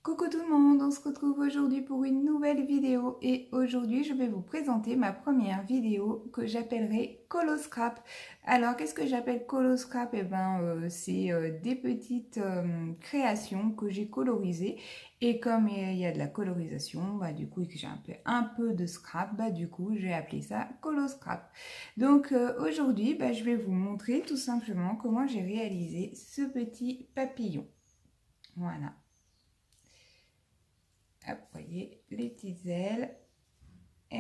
Coucou tout le monde, on se retrouve aujourd'hui pour une nouvelle vidéo et aujourd'hui je vais vous présenter ma première vidéo que j'appellerai Colo Scrap. Alors qu'est-ce que j'appelle Colo Scrap? C'est des petites créations que j'ai colorisées et comme il y a de la colorisation, du coup que j'ai un peu de scrap, du coup j'ai appelé ça Colo Scrap. Donc aujourd'hui je vais vous montrer tout simplement comment j'ai réalisé ce petit papillon. Voilà. Hop, voyez, les petites ailes. Et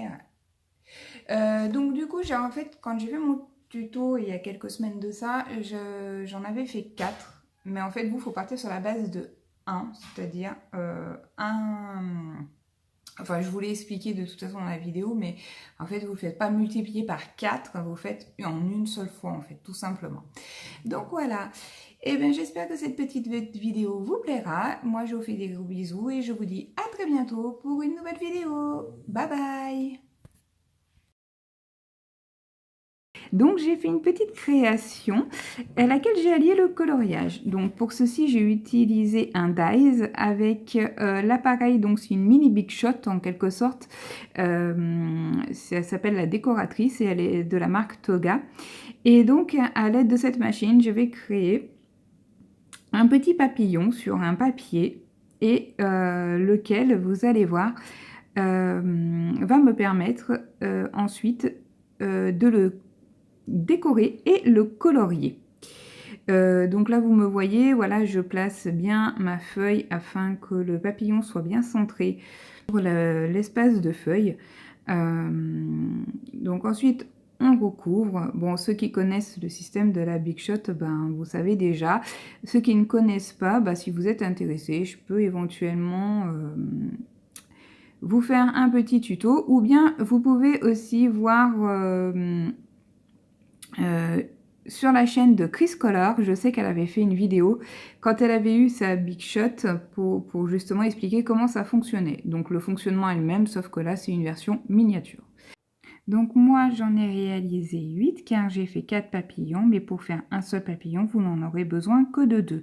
voilà. Donc du coup, en fait, quand j'ai fait mon tuto il y a quelques semaines de ça, j'en avais fait 4. Mais en fait, vous, il faut partir sur la base de 1, c'est-à-dire un... Enfin, je vous l'ai expliqué de toute façon dans la vidéo, mais en fait, vous ne le faites pas multiplier par 4, vous le faites en une seule fois, en fait, tout simplement. Donc voilà. Et bien, j'espère que cette petite vidéo vous plaira. Moi, je vous fais des gros bisous et je vous dis à très bientôt pour une nouvelle vidéo. Bye bye. Donc j'ai fait une petite création à laquelle j'ai allié le coloriage. Donc pour ceci j'ai utilisé un dies avec l'appareil, donc c'est une mini Big Shot en quelque sorte. Ça s'appelle la décoratrice et elle est de la marque Toga. Et donc à l'aide de cette machine je vais créer un petit papillon sur un papier et lequel, vous allez voir, va me permettre ensuite de le décorer et le colorier. Donc là, vous me voyez, voilà, je place bien ma feuille afin que le papillon soit bien centré sur l'espace de feuille. Donc ensuite, on recouvre. Bon, ceux qui connaissent le système de la Big Shot, vous savez déjà. Ceux qui ne connaissent pas, si vous êtes intéressé, je peux éventuellement vous faire un petit tuto. Ou bien, vous pouvez aussi voir sur la chaîne de Chris Color. Je sais qu'elle avait fait une vidéo quand elle avait eu sa Big Shot pour justement expliquer comment ça fonctionnait. Donc le fonctionnement est le même, sauf que là, c'est une version miniature. Donc moi j'en ai réalisé 8 car j'ai fait 4 papillons, mais pour faire un seul papillon vous n'en aurez besoin que de 2.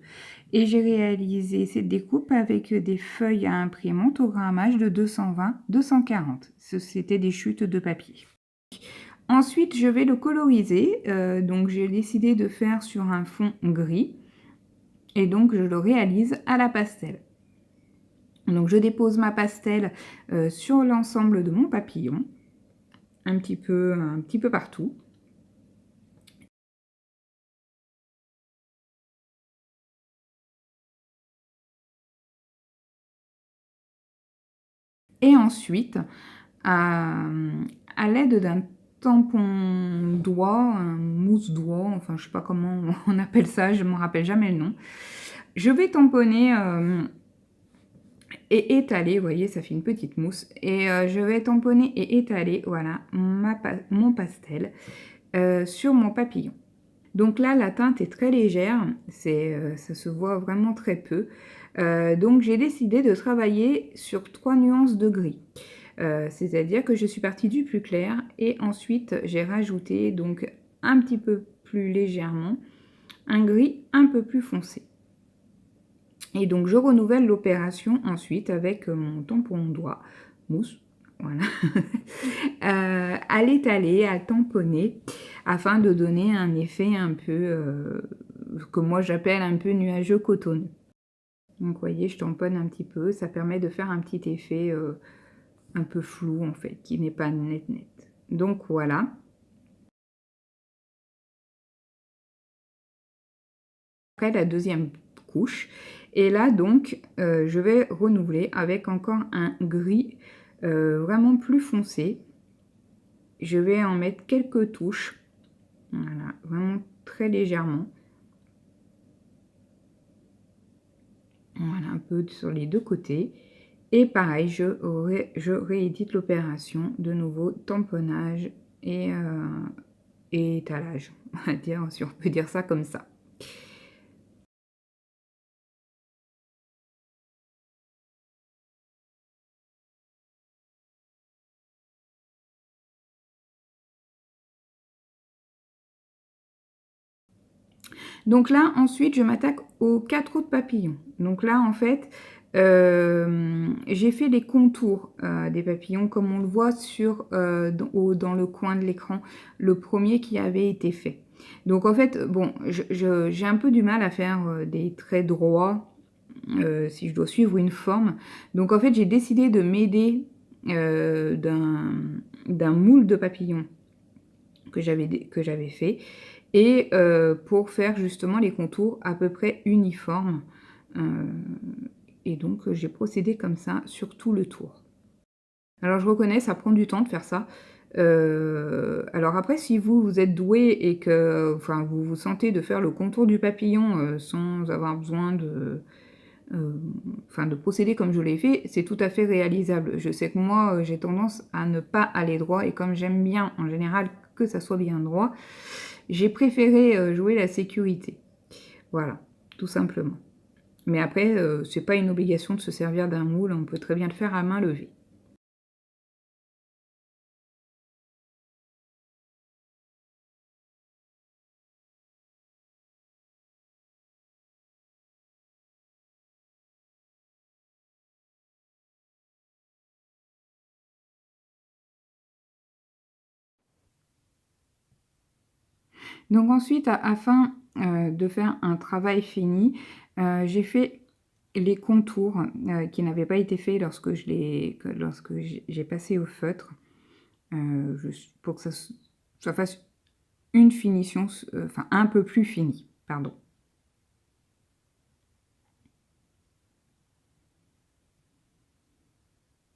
Et j'ai réalisé cette découpe avec des feuilles à imprimante au grammage de 220-240. C'était des chutes de papier. Ensuite je vais le coloriser, donc j'ai décidé de faire sur un fond gris et donc je le réalise à la pastel. Donc je dépose ma pastel sur l'ensemble de mon papillon. Un petit peu partout. Et ensuite, à l'aide d'un tampon doigt, un mousse doigt, enfin je sais pas comment on appelle ça, je ne me rappelle jamais le nom, je vais tamponner et étaler, vous voyez, ça fait une petite mousse, et je vais tamponner et étaler, voilà, mon pastel sur mon papillon. Donc là, la teinte est très légère, ça se voit vraiment très peu. Donc j'ai décidé de travailler sur 3 nuances de gris. C'est-à-dire que je suis partie du plus clair et ensuite j'ai rajouté donc un petit peu plus légèrement un gris un peu plus foncé. Et donc je renouvelle l'opération ensuite avec mon tampon doigt mousse. Voilà, à l'étaler, à tamponner, afin de donner un effet un peu, que moi j'appelle un peu nuageux cotonneux. Donc vous voyez, je tamponne un petit peu, ça permet de faire un petit effet un peu flou en fait, qui n'est pas net. Donc voilà. Après la deuxième couche, et là donc je vais renouveler avec encore un gris vraiment plus foncé. Je vais en mettre quelques touches, voilà, vraiment très légèrement. Voilà, un peu sur les deux côtés. Et pareil, je réédite l'opération, de nouveau tamponnage et étalage, on va dire, si on peut dire ça comme ça. Donc là, ensuite, je m'attaque aux 4 autres papillons. Donc là, en fait, J'ai fait les contours des papillons comme on le voit dans le coin de l'écran, le premier qui avait été fait. Donc en fait, bon, j'ai un peu du mal à faire des traits droits si je dois suivre une forme. Donc en fait, j'ai décidé de m'aider d'un moule de papillon que j'avais fait et pour faire justement les contours à peu près uniformes. Et donc, j'ai procédé comme ça sur tout le tour. Alors, je reconnais, ça prend du temps de faire ça. Alors après, si vous êtes doué et que enfin, vous vous sentez de faire le contour du papillon sans avoir besoin enfin, de procéder comme je l'ai fait, c'est tout à fait réalisable. Je sais que moi, j'ai tendance à ne pas aller droit et comme j'aime bien en général que ça soit bien droit, j'ai préféré jouer la sécurité. Voilà, tout simplement. Mais après, c'est pas une obligation de se servir d'un moule, on peut très bien le faire à main levée. Donc ensuite, afin de faire un travail fini, j'ai fait les contours qui n'avaient pas été faits lorsque j'ai passé au feutre, pour que ça fasse une finition, enfin un peu plus finie, pardon.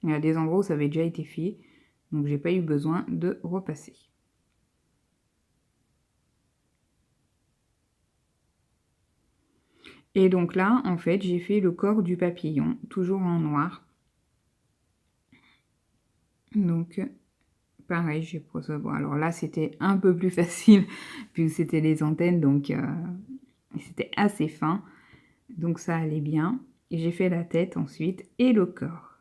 Il y a des endroits où ça avait déjà été fait, donc j'ai pas eu besoin de repasser. Et donc là, en fait, j'ai fait le corps du papillon, toujours en noir. Donc, pareil, j'ai procédé. Bon, alors là, c'était un peu plus facile, puisque c'était les antennes, donc c'était assez fin. Donc ça allait bien. Et j'ai fait la tête ensuite et le corps.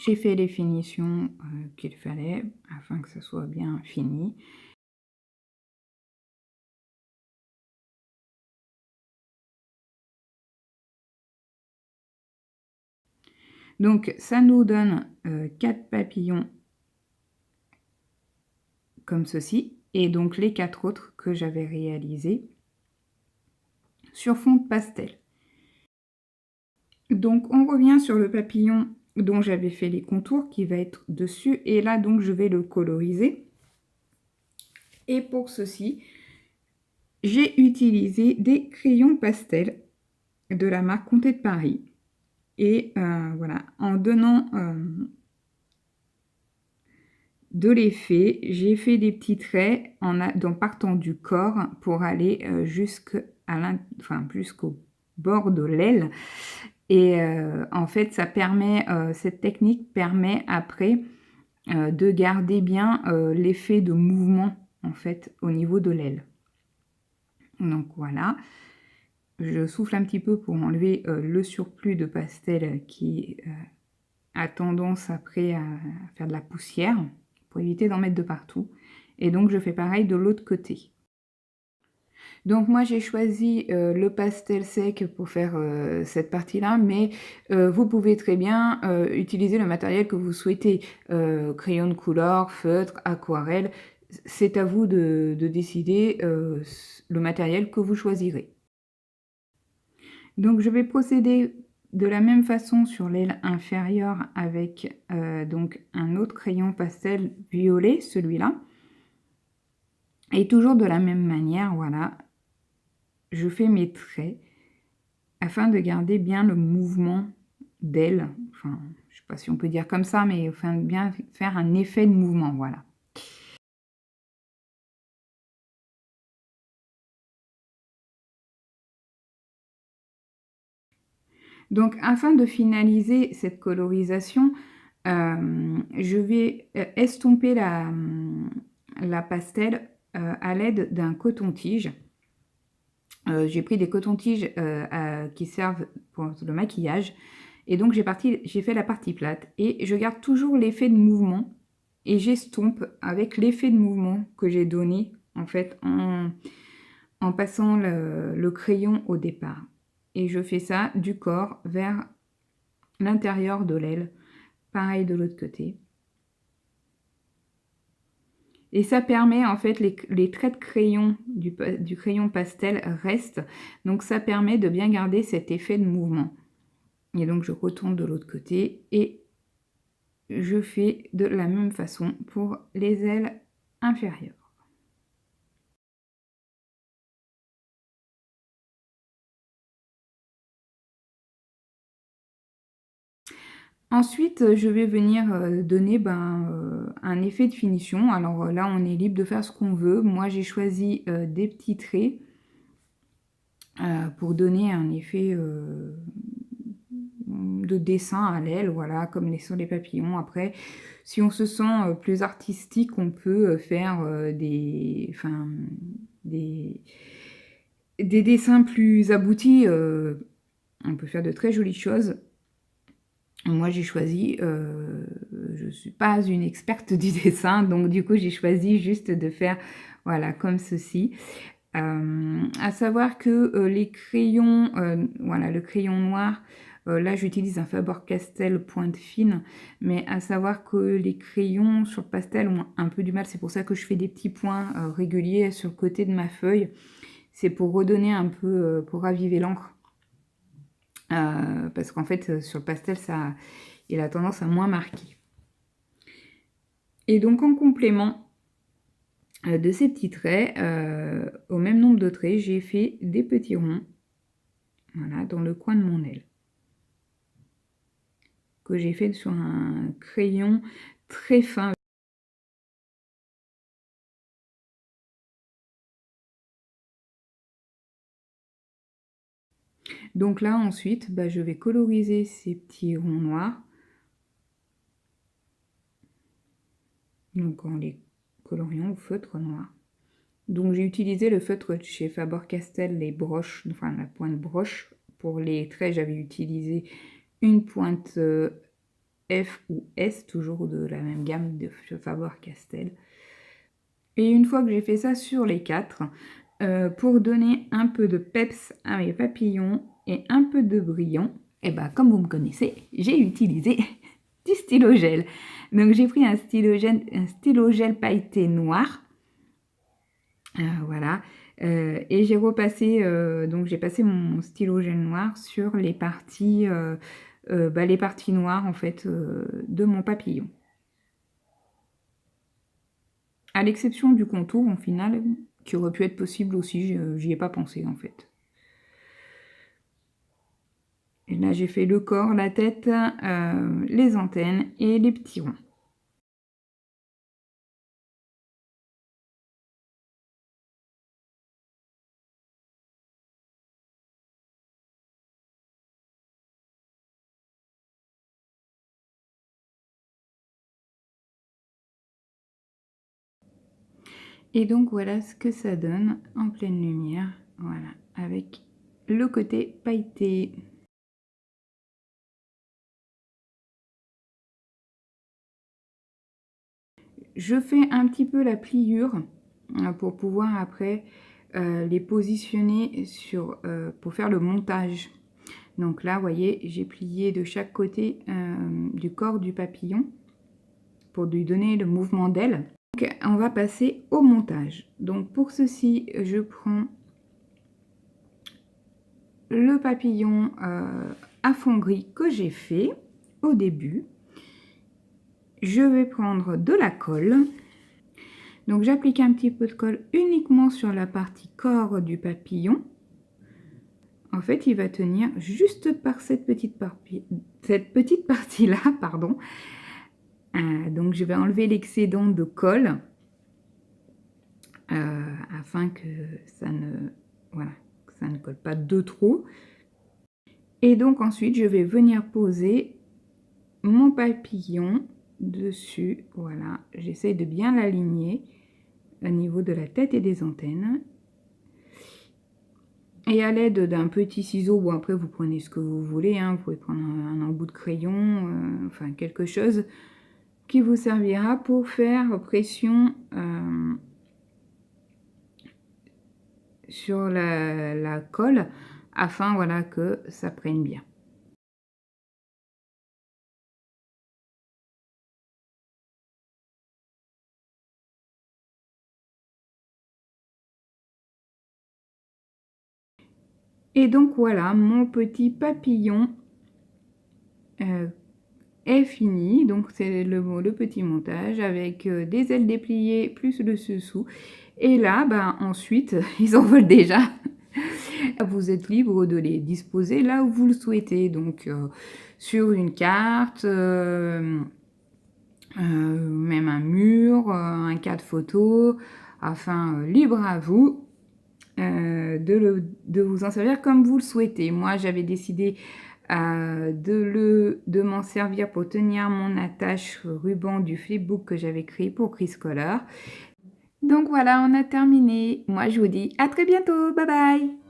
J'ai fait les finitions qu'il fallait afin que ça soit bien fini. Donc ça nous donne 4 papillons comme ceci. Et donc les 4 autres que j'avais réalisés sur fond de pastel. Donc on revient sur le papillon dont j'avais fait les contours qui va être dessus. Et là donc je vais le coloriser. Et pour ceci, j'ai utilisé des crayons pastel de la marque Comté de Paris. Et voilà, en donnant de l'effet, j'ai fait des petits traits en partant du corps pour aller jusqu'au bord de l'aile. Et en fait, cette technique permet après de garder bien l'effet de mouvement en fait au niveau de l'aile. Donc voilà. Je souffle un petit peu pour enlever le surplus de pastel qui a tendance après à faire de la poussière, pour éviter d'en mettre de partout. Et donc je fais pareil de l'autre côté. Donc moi j'ai choisi le pastel sec pour faire cette partie-là, mais vous pouvez très bien utiliser le matériel que vous souhaitez. Crayon de couleur, feutre, aquarelle, c'est à vous de décider le matériel que vous choisirez. Donc je vais procéder de la même façon sur l'aile inférieure avec donc un autre crayon pastel violet, celui-là. Et toujours de la même manière, voilà, je fais mes traits afin de garder bien le mouvement d'aile. Enfin, je ne sais pas si on peut dire comme ça, mais enfin bien faire un effet de mouvement, voilà. Donc, afin de finaliser cette colorisation, je vais estomper la pastel à l'aide d'un coton-tige. J'ai pris des cotons-tiges qui servent pour le maquillage. Et donc, j'ai fait la partie plate. Et je garde toujours l'effet de mouvement. Et j'estompe avec l'effet de mouvement que j'ai donné, en fait, en passant le crayon au départ. Et je fais ça du corps vers l'intérieur de l'aile. Pareil de l'autre côté. Et ça permet, en fait, les traits de crayon du crayon pastel restent. Donc, ça permet de bien garder cet effet de mouvement. Et donc, je retourne de l'autre côté et je fais de la même façon pour les ailes inférieures. Ensuite, je vais venir donner un effet de finition. Alors là, on est libre de faire ce qu'on veut. Moi, j'ai choisi des petits traits pour donner un effet de dessin à l'aile, voilà, comme sur les papillons. Après, si on se sent plus artistique, on peut faire des dessins plus aboutis. On peut faire de très jolies choses. Moi, j'ai choisi, je ne suis pas une experte du dessin, donc du coup, j'ai choisi juste de faire, voilà, comme ceci. À savoir que les crayons, voilà, le crayon noir, là, j'utilise un Faber-Castell pointe fine, mais à savoir que les crayons sur pastel ont un peu du mal, c'est pour ça que je fais des petits points réguliers sur le côté de ma feuille. C'est pour redonner un peu, pour raviver l'encre. Parce qu'en fait, sur le pastel, il a tendance à moins marquer. Et donc, en complément de ces petits traits, au même nombre de traits, j'ai fait des petits ronds, voilà, dans le coin de mon aile, que j'ai fait sur un crayon très fin. Donc là, ensuite, je vais coloriser ces petits ronds noirs. Donc en les coloriant au feutre noir. Donc j'ai utilisé le feutre de chez Faber-Castell, les broches, enfin la pointe broche. Pour les traits, j'avais utilisé une pointe F ou S, toujours de la même gamme de Faber-Castell. Et une fois que j'ai fait ça sur les 4, pour donner un peu de peps à mes papillons et un peu de brillant, et comme vous me connaissez, j'ai utilisé du stylo gel. Donc j'ai pris un stylo gel pailleté noir. Voilà. Et j'ai repassé, donc j'ai passé mon stylo gel noir sur les parties noires en fait de mon papillon. À l'exception du contour en final, qui aurait pu être possible aussi, j'y ai pas pensé en fait. Et là j'ai fait le corps, la tête, les antennes et les petits ronds. Et donc voilà ce que ça donne en pleine lumière, voilà, avec le côté pailleté. Je fais un petit peu la pliure pour pouvoir après les positionner pour faire le montage. Donc là, vous voyez, j'ai plié de chaque côté du corps du papillon pour lui donner le mouvement d'aile. Donc, on va passer au montage. Donc pour ceci, je prends le papillon à fond gris que j'ai fait au début. Je vais prendre de la colle. Donc j'applique un petit peu de colle uniquement sur la partie corps du papillon. En fait, il va tenir juste par cette petite partie-là, pardon. Donc je vais enlever l'excédent de colle afin que ça ne colle pas de trop. Et donc ensuite, je vais venir poser mon papillon dessus. Voilà, j'essaie de bien l'aligner au niveau de la tête et des antennes. Et à l'aide d'un petit ciseau, bon après vous prenez ce que vous voulez, hein, vous pouvez prendre un embout de crayon, enfin quelque chose qui vous servira pour faire pression sur la colle afin voilà que ça prenne bien. Et donc voilà, mon petit papillon est fini. Donc c'est le petit montage avec des ailes dépliées plus le dessous. Et là, ben, ensuite, ils envolent déjà. Vous êtes libre de les disposer là où vous le souhaitez. Donc sur une carte, même un mur, un cadre photo. Enfin, libre à vous. De vous en servir comme vous le souhaitez. Moi, j'avais décidé de m'en servir pour tenir mon attache ruban du flipbook que j'avais créé pour Cricolor. Donc voilà, on a terminé. Moi, je vous dis à très bientôt. Bye bye!